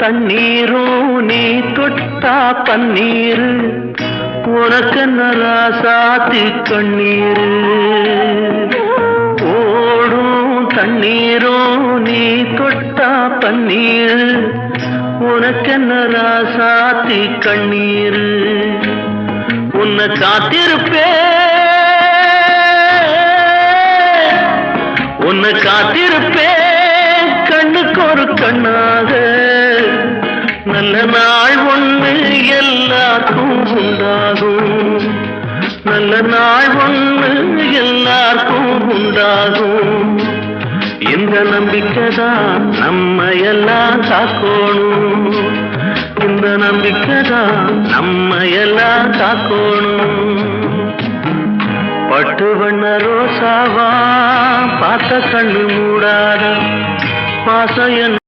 தண்ணீரும் நீ தொட்டா பன்னீர் உனக்கென்ன ராசாத்தி கண்ணீர் ஓடும் தண்ணீரும் நீ தொட்டா பன்னீர் உனக்கென்ன ராசாத்தி கண்ணீர் உன்னை காத்திருப்பேன் கண்ணுக்கு ஒரு கண்ணாக நல்ல நாள் ஒன்று எல்லாருக்கும் உண்டாகும் நல்ல நாள் ஒன்று எல்லாருக்கும் உண்டாகும் இந்த நம்பிக்கைதான் நம்ம எல்லாம் காக்கணும் இந்த நம்பிக்கைதான் நம்ம எல்லாம் காக்கணும் பட்டு வண்ண ரோசாவா பார்த்த கண்ணு மூடாத பாசம் என்ன